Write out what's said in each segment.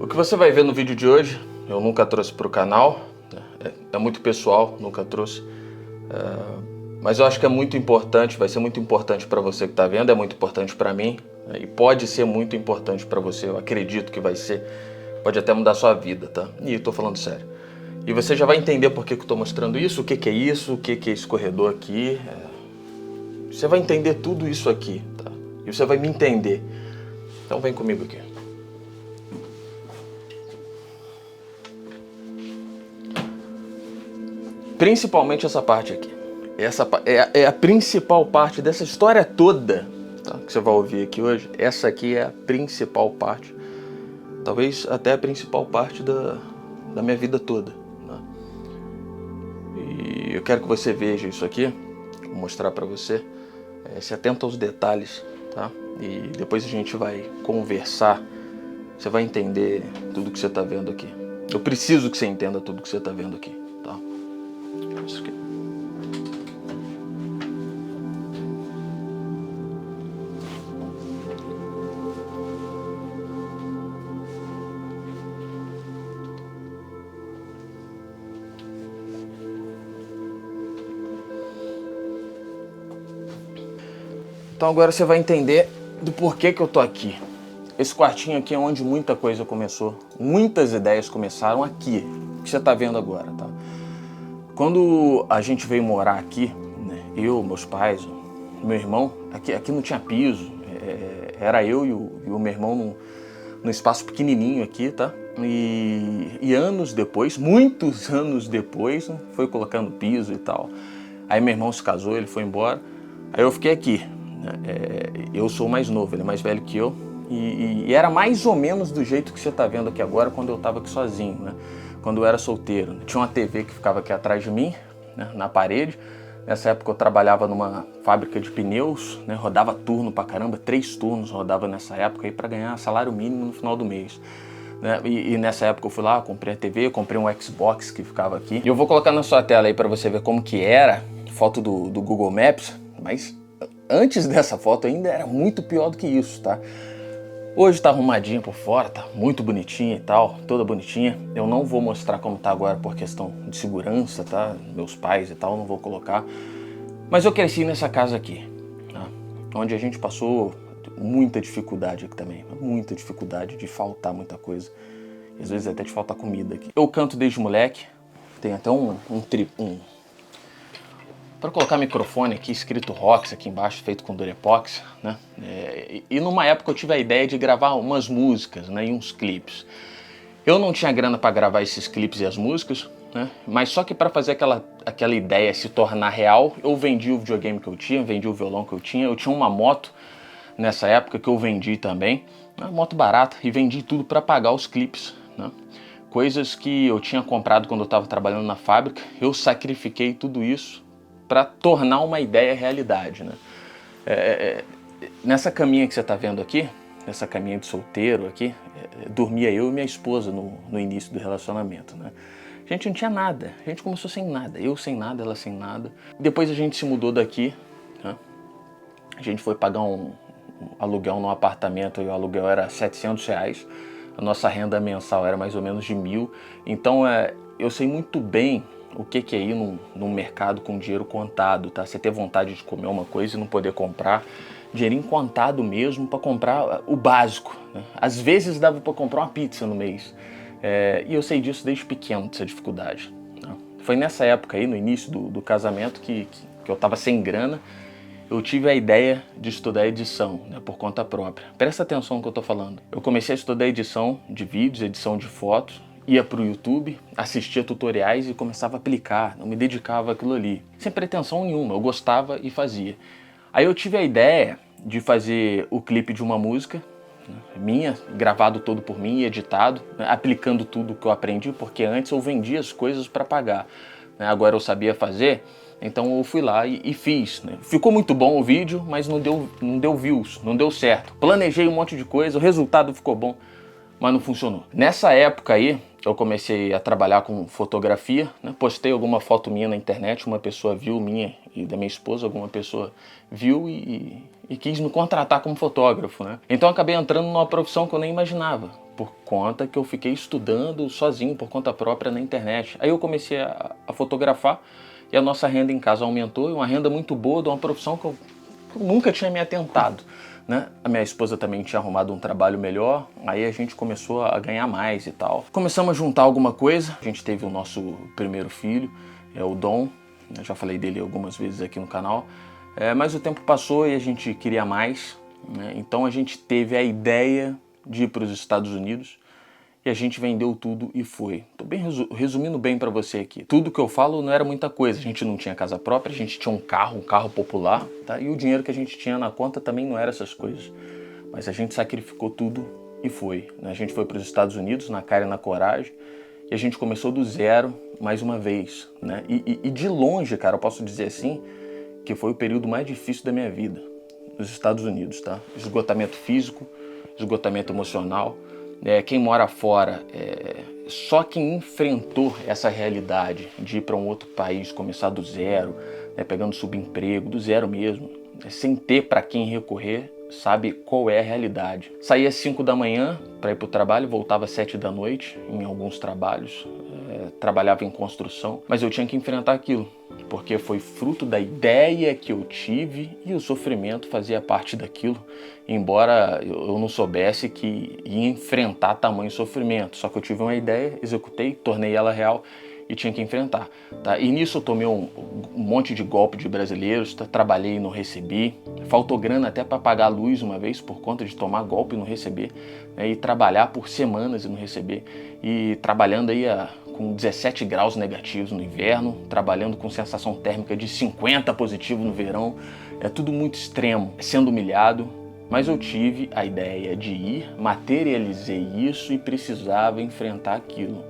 O que você vai ver no vídeo de hoje, eu nunca trouxe para o canal, é muito pessoal, nunca trouxe, mas eu acho que é muito importante, vai ser muito importante para você que está vendo, é muito importante para mim, e pode ser muito importante para você, eu acredito que vai ser, pode até mudar a sua vida, tá? E estou falando sério. E você já vai entender por que eu estou mostrando isso, o que é isso, o que é esse corredor aqui, você vai entender tudo isso aqui, tá? E você vai me entender. Então vem comigo aqui. Principalmente essa parte aqui. Essa é a principal parte dessa história toda, tá, que você vai ouvir aqui hoje. Essa aqui é a principal parte. Talvez até a principal parte da minha vida toda. Né? E eu quero que você veja isso aqui. Vou mostrar pra você. Se atenta aos detalhes, tá? E depois a gente vai conversar. Você vai entender tudo que você tá vendo aqui. Eu preciso que você entenda tudo que você tá vendo aqui, tá? Isso aqui. Então agora você vai entender do porquê que eu tô aqui. Esse quartinho aqui é onde muita coisa começou. Muitas ideias começaram aqui, que você tá vendo agora, tá? Quando a gente veio morar aqui, né, eu, meus pais, meu irmão, aqui não tinha piso, era eu e o meu irmão num espaço pequenininho aqui, tá? E anos depois, muitos anos depois, né, foi colocando piso e tal. Aí meu irmão se casou, ele foi embora, aí eu fiquei aqui. Eu sou o mais novo, ele é mais velho que eu, e era mais ou menos do jeito que você tá vendo aqui agora quando eu tava aqui sozinho, né? Quando eu era solteiro. Tinha uma TV que ficava aqui atrás de mim, né, na parede. Nessa época eu trabalhava numa fábrica de pneus, né, rodava turno pra caramba, 3 turnos rodava nessa época aí pra ganhar salário mínimo no final do mês. Né? E nessa época eu fui lá, comprei a TV, comprei um Xbox que ficava aqui. E eu vou colocar na sua tela aí pra você ver como que era, foto do Google Maps, mas antes dessa foto ainda era muito pior do que isso, tá? Hoje tá arrumadinha por fora, tá muito bonitinha e tal, toda bonitinha. Eu não vou mostrar como tá agora por questão de segurança, tá? Meus pais e tal, não vou colocar. Mas eu cresci nessa casa aqui, tá? Onde a gente passou muita dificuldade aqui também. Muita dificuldade de faltar muita coisa. E às vezes até de faltar comida aqui. Eu canto desde moleque, tem até para colocar microfone aqui, escrito Rox aqui embaixo, feito com Durepox, né? E numa época eu tive a ideia de gravar umas músicas, né, e uns clipes. Eu não tinha grana para gravar esses clipes e as músicas, né? Mas só que para fazer aquela ideia se tornar real, eu vendi o videogame que eu tinha, vendi o violão que eu tinha uma moto nessa época que eu vendi também, uma moto barata, e vendi tudo para pagar os clipes, né? Coisas que eu tinha comprado quando eu estava trabalhando na fábrica, eu sacrifiquei tudo isso para tornar uma ideia realidade, né? Nessa caminha que você está vendo aqui, nessa caminha de solteiro aqui, dormia eu e minha esposa no início do relacionamento, né? A gente não tinha nada, a gente começou sem nada, eu sem nada, ela sem nada. Depois a gente se mudou daqui, né? A gente foi pagar um aluguel num apartamento e o aluguel era R$700, a nossa renda mensal era mais ou menos de 1.000, então eu sei muito bem o que é ir num mercado com dinheiro contado, tá? Você ter vontade de comer uma coisa e não poder comprar, dinheirinho contado mesmo para comprar o básico, né? Às vezes dava para comprar uma pizza no mês, e eu sei disso desde pequeno, dessa dificuldade, né? Foi nessa época aí, no início do casamento, que eu tava sem grana, eu tive a ideia de estudar edição, né, por conta própria. Presta atenção no que eu tô falando. Eu comecei a estudar edição de vídeos, edição de fotos, ia pro YouTube, assistia tutoriais e começava a aplicar, não me dedicava àquilo ali. Sem pretensão nenhuma, eu gostava e fazia. Aí eu tive a ideia de fazer o clipe de uma música, né, minha, gravado todo por mim, editado, né, aplicando tudo que eu aprendi, porque antes eu vendia as coisas para pagar, né, agora eu sabia fazer, então eu fui lá e fiz, né. Ficou muito bom o vídeo, mas não deu views, não deu certo. Planejei um monte de coisa, o resultado ficou bom, mas não funcionou. Nessa época aí, eu comecei a trabalhar com fotografia, né? Postei alguma foto minha na internet, uma pessoa viu, minha e da minha esposa, alguma pessoa viu e quis me contratar como fotógrafo, né? Então eu acabei entrando numa profissão que eu nem imaginava. por conta que eu fiquei estudando sozinho, por conta própria, na internet. Aí eu comecei a fotografar e a nossa renda em casa aumentou, e uma renda muito boa de uma profissão que eu nunca tinha me atentado, né? A minha esposa também tinha arrumado um trabalho melhor, aí a gente começou a ganhar mais e tal. Começamos a juntar alguma coisa, a gente teve o nosso primeiro filho, o Dom, eu já falei dele algumas vezes aqui no canal, mas o tempo passou e a gente queria mais, né? Então a gente teve a ideia de ir para os Estados Unidos e a gente vendeu tudo e foi. Tô bem resumindo bem para você aqui. Tudo que eu falo não era muita coisa. A gente não tinha casa própria, a gente tinha um carro popular, tá? E o dinheiro que a gente tinha na conta também não era essas coisas. Mas a gente sacrificou tudo e foi, né? A gente foi para os Estados Unidos na cara e na coragem e a gente começou do zero mais uma vez, né? E de longe, cara, eu posso dizer assim, que foi o período mais difícil da minha vida, nos Estados Unidos, tá? Esgotamento físico, esgotamento emocional. Quem mora fora, só quem enfrentou essa realidade de ir para um outro país, começar do zero, pegando subemprego, do zero mesmo, sem ter para quem recorrer, sabe qual é a realidade. Saía às 5 da manhã para ir para o trabalho, voltava às 7 da noite em alguns trabalhos, trabalhava em construção, mas eu tinha que enfrentar aquilo, porque foi fruto da ideia que eu tive e o sofrimento fazia parte daquilo, embora eu não soubesse que ia enfrentar tamanho sofrimento, só que eu tive uma ideia, executei, tornei ela real e tinha que enfrentar, tá? E nisso eu tomei um monte de golpe de brasileiros, tá? Trabalhei e não recebi, faltou grana até para pagar a luz uma vez por conta de tomar golpe e não receber, né? E trabalhar por semanas e não receber, e trabalhando aí com 17 graus negativos no inverno, trabalhando com sensação térmica de 50 positivo no verão, é tudo muito extremo, sendo humilhado, mas eu tive a ideia de ir, materializei isso e precisava enfrentar aquilo.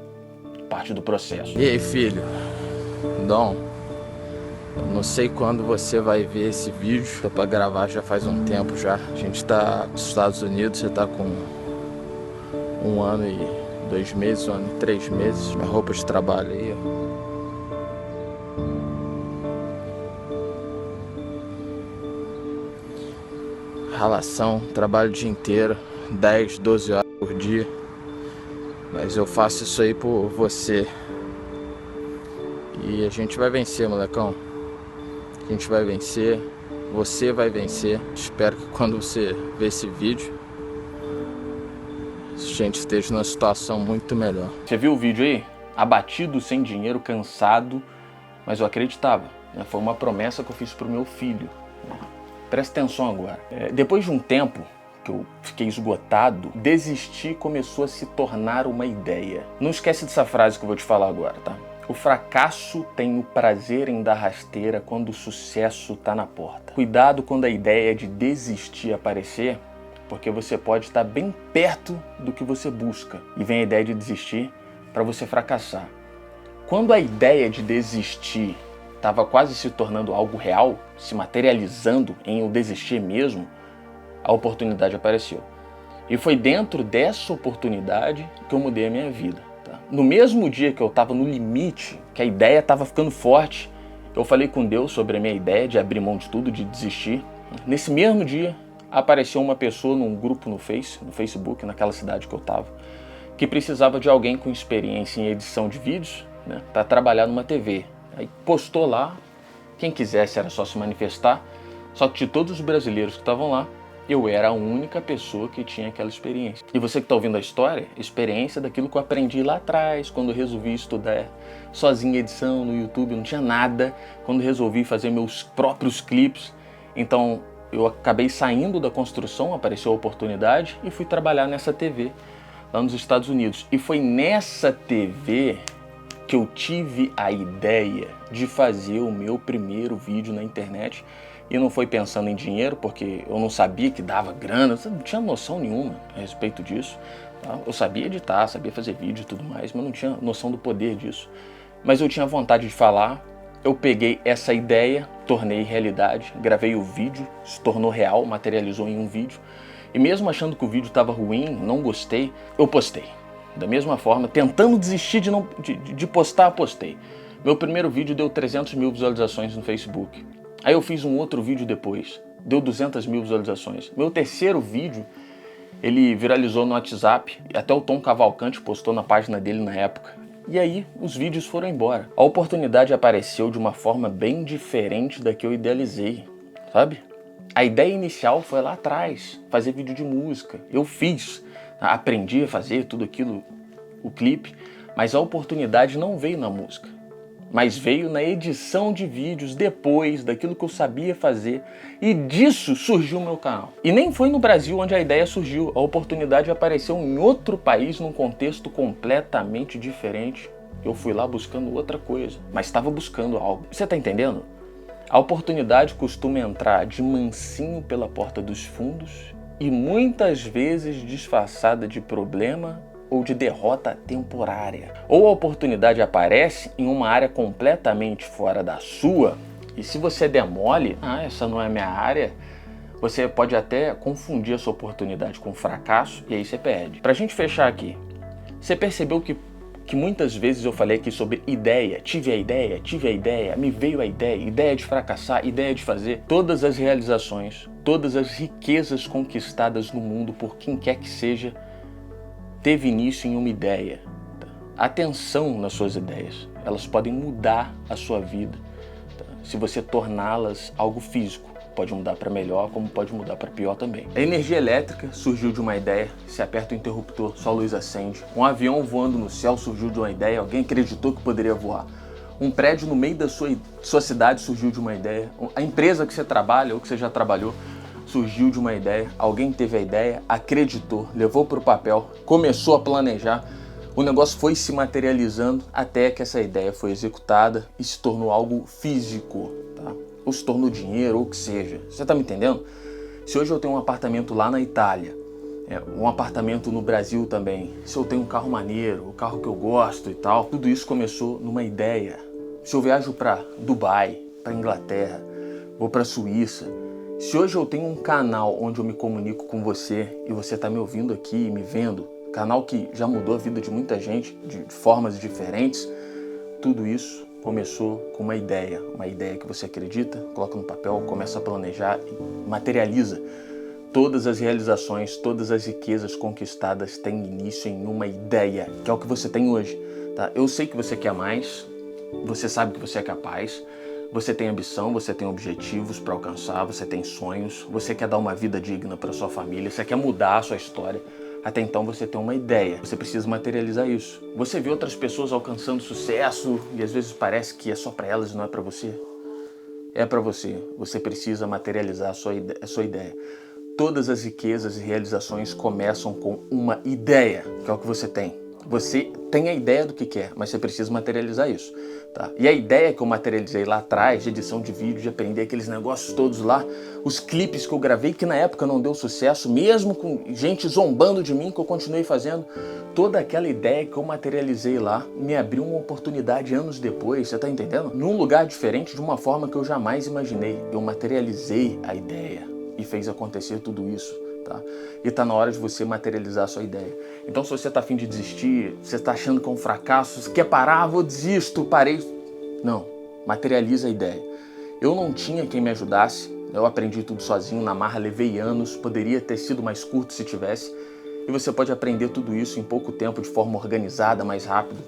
Parte do processo. E aí, filho? Dom, eu não sei quando você vai ver esse vídeo. Tô pra gravar já faz um tempo já. A gente tá nos Estados Unidos, você tá com 1 ano e 2 meses, 1 ano e 3 meses. Minha roupa de trabalho aí, ó. Ralação, trabalho o dia inteiro, 10, 12 horas por dia. Mas eu faço isso aí por você. E a gente vai vencer, molecão. A gente vai vencer. Você vai vencer. Espero que quando você ver esse vídeo, a gente esteja numa situação muito melhor. Você viu o vídeo aí? Abatido, sem dinheiro, cansado, mas eu acreditava, né? Foi uma promessa que eu fiz pro meu filho. Presta atenção agora. Depois de um tempo que eu fiquei esgotado, desistir começou a se tornar uma ideia. Não esquece dessa frase que eu vou te falar agora, tá? O fracasso tem o prazer em dar rasteira quando o sucesso tá na porta. Cuidado quando a ideia de desistir aparecer, porque você pode estar bem perto do que você busca e vem a ideia de desistir para você fracassar. Quando a ideia de desistir estava quase se tornando algo real, se materializando em eu desistir mesmo, a oportunidade apareceu. E foi dentro dessa oportunidade que eu mudei a minha vida. Tá? No mesmo dia que eu estava no limite, que a ideia estava ficando forte, eu falei com Deus sobre a minha ideia de abrir mão de tudo, de desistir. Nesse mesmo dia, apareceu uma pessoa num grupo no Facebook, naquela cidade que eu estava, que precisava de alguém com experiência em edição de vídeos, né, para trabalhar numa TV. Aí postou lá, quem quisesse era só se manifestar, só que de todos os brasileiros que estavam lá, eu era a única pessoa que tinha aquela experiência. E você que está ouvindo a história, experiência daquilo que eu aprendi lá atrás, quando eu resolvi estudar sozinho edição no YouTube, não tinha nada, quando resolvi fazer meus próprios clipes. Então eu acabei saindo da construção, apareceu a oportunidade e fui trabalhar nessa TV lá nos Estados Unidos. E foi nessa TV que eu tive a ideia de fazer o meu primeiro vídeo na internet. E não foi pensando em dinheiro, porque eu não sabia que dava grana, eu não tinha noção nenhuma a respeito disso. Tá? Eu sabia editar, sabia fazer vídeo e tudo mais, mas não tinha noção do poder disso. Mas eu tinha vontade de falar, eu peguei essa ideia, tornei realidade, gravei o vídeo, se tornou real, materializou em um vídeo. E mesmo achando que o vídeo estava ruim, não gostei, eu postei. Da mesma forma, tentando desistir de postar, postei. Meu primeiro vídeo deu 300 mil visualizações no Facebook. Aí eu fiz um outro vídeo depois, deu 200 mil visualizações. Meu terceiro vídeo Ele viralizou no WhatsApp, até o Tom Cavalcante postou na página dele na época. E aí, os vídeos foram embora. A oportunidade apareceu de uma forma bem diferente da que eu idealizei, sabe? A ideia inicial foi lá atrás, fazer vídeo de música. Eu fiz, aprendi a fazer tudo aquilo, o clipe, mas a oportunidade não veio na música, mas veio na edição de vídeos depois daquilo que eu sabia fazer, e disso surgiu o meu canal. E nem foi no Brasil onde a ideia surgiu, a oportunidade apareceu em outro país, num contexto completamente diferente. Eu fui lá buscando outra coisa, mas estava buscando algo. Você tá entendendo? A oportunidade costuma entrar de mansinho pela porta dos fundos e muitas vezes disfarçada de problema ou de derrota temporária. Ou a oportunidade aparece em uma área completamente fora da sua, e se você der mole, essa não é minha área, você pode até confundir essa oportunidade com fracasso e aí você perde. Pra gente fechar aqui, você percebeu que muitas vezes eu falei aqui sobre ideia, tive a ideia, me veio a ideia de fracassar, ideia de fazer. Todas as realizações, todas as riquezas conquistadas no mundo por quem quer que seja, teve início em uma ideia. Atenção nas suas ideias, elas podem mudar a sua vida, se você torná-las algo físico. Pode mudar para melhor, como pode mudar para pior também. A energia elétrica surgiu de uma ideia, se aperta o interruptor, só a luz acende. Um avião voando no céu surgiu de uma ideia, alguém acreditou que poderia voar. Um prédio no meio da sua cidade surgiu de uma ideia. A empresa que você trabalha ou que você já trabalhou surgiu de uma ideia, alguém teve a ideia, acreditou, levou para o papel, começou a planejar, o negócio foi se materializando até que essa ideia foi executada e se tornou algo físico, tá? Ou se tornou dinheiro, ou o que seja. Você tá me entendendo? Se hoje eu tenho um apartamento lá na Itália, um apartamento no Brasil também, se eu tenho um carro maneiro, o carro que eu gosto e tal, tudo isso começou numa ideia. Se eu viajo para Dubai, para Inglaterra, vou para Suíça, se hoje eu tenho um canal onde eu me comunico com você e você está me ouvindo aqui e me vendo, canal que já mudou a vida de muita gente de formas diferentes, tudo isso começou com uma ideia que você acredita, coloca no papel, começa a planejar e materializa. Todas as realizações, todas as riquezas conquistadas têm início em uma ideia, que é o que você tem hoje, tá? Eu sei que você quer mais, você sabe que você é capaz, você tem ambição, você tem objetivos para alcançar, você tem sonhos, você quer dar uma vida digna para sua família, você quer mudar a sua história. Até então você tem uma ideia, você precisa materializar isso. Você vê outras pessoas alcançando sucesso e às vezes parece que é só para elas e não é para você. É para você, você precisa materializar a sua ideia. Todas as riquezas e realizações começam com uma ideia, que é o que você tem. Você tem a ideia do que quer, mas você precisa materializar isso, tá? E a ideia que eu materializei lá atrás, de edição de vídeo, de aprender aqueles negócios todos lá, os clipes que eu gravei, que na época não deu sucesso, mesmo com gente zombando de mim, que eu continuei fazendo, toda aquela ideia que eu materializei lá me abriu uma oportunidade anos depois, você tá entendendo? Num lugar diferente, de uma forma que eu jamais imaginei. Eu materializei a ideia e fez acontecer tudo isso. Tá? E tá na hora de você materializar a sua ideia. Então se você tá a fim de desistir, você tá achando que é um fracasso, você quer parar, vou desisto, parei. Não, materializa a ideia. Eu não tinha quem me ajudasse, eu aprendi tudo sozinho, na marra, levei anos, poderia ter sido mais curto se tivesse. E você pode aprender tudo isso em pouco tempo, de forma organizada, mais rápido,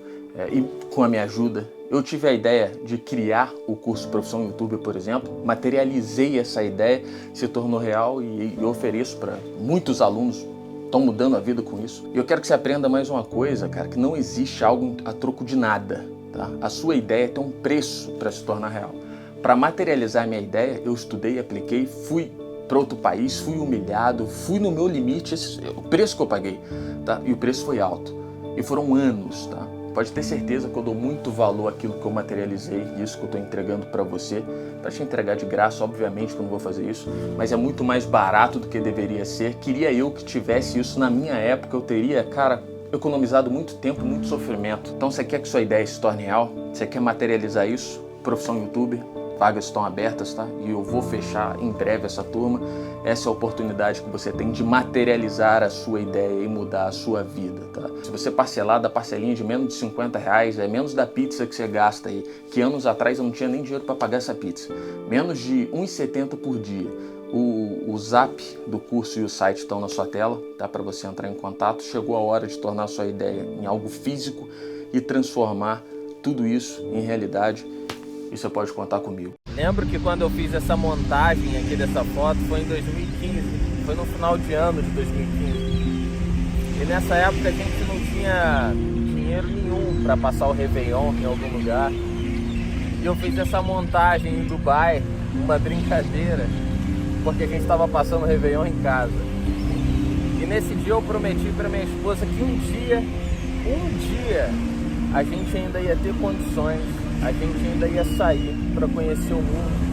e com a minha ajuda. Eu tive a ideia de criar o curso Profissão YouTube, por exemplo, materializei essa ideia, se tornou real e ofereço para muitos alunos, estão mudando a vida com isso. E eu quero que você aprenda mais uma coisa, cara, que não existe algo a troco de nada, tá? A sua ideia tem um preço para se tornar real. Para materializar a minha ideia, eu estudei, apliquei, fui para outro país, fui humilhado, fui no meu limite, o preço que eu paguei, tá? E o preço foi alto. E foram anos, tá? Pode ter certeza que eu dou muito valor àquilo que eu materializei, isso que eu estou entregando para você. Para te entregar de graça, obviamente que eu não vou fazer isso, mas é muito mais barato do que deveria ser. Queria eu que tivesse isso na minha época, eu teria, cara, economizado muito tempo, muito sofrimento. Então você quer que sua ideia se torne real? Você quer materializar isso? Profissão YouTube, vagas estão abertas, tá? E eu vou fechar em breve essa turma. Essa é a oportunidade que você tem de materializar a sua ideia e mudar a sua vida, tá? Se você parcelar da parcelinha de menos de R$50, é menos da pizza que você gasta aí, que anos atrás eu não tinha nem dinheiro para pagar essa pizza. Menos de R$1,70 por dia. O zap do curso e o site estão na sua tela, tá? Para você entrar em contato. Chegou a hora de tornar sua ideia em algo físico e transformar tudo isso em realidade. E você pode contar comigo. Lembro que quando eu fiz essa montagem aqui dessa foto foi em 2015, foi no final de ano de 2015. E nessa época a gente não tinha dinheiro nenhum para passar o Réveillon em algum lugar. E eu fiz essa montagem em Dubai, uma brincadeira, porque a gente estava passando o Réveillon em casa. E nesse dia eu prometi para minha esposa que um dia, a gente ainda ia ter condições, a gente ainda ia sair para conhecer o mundo.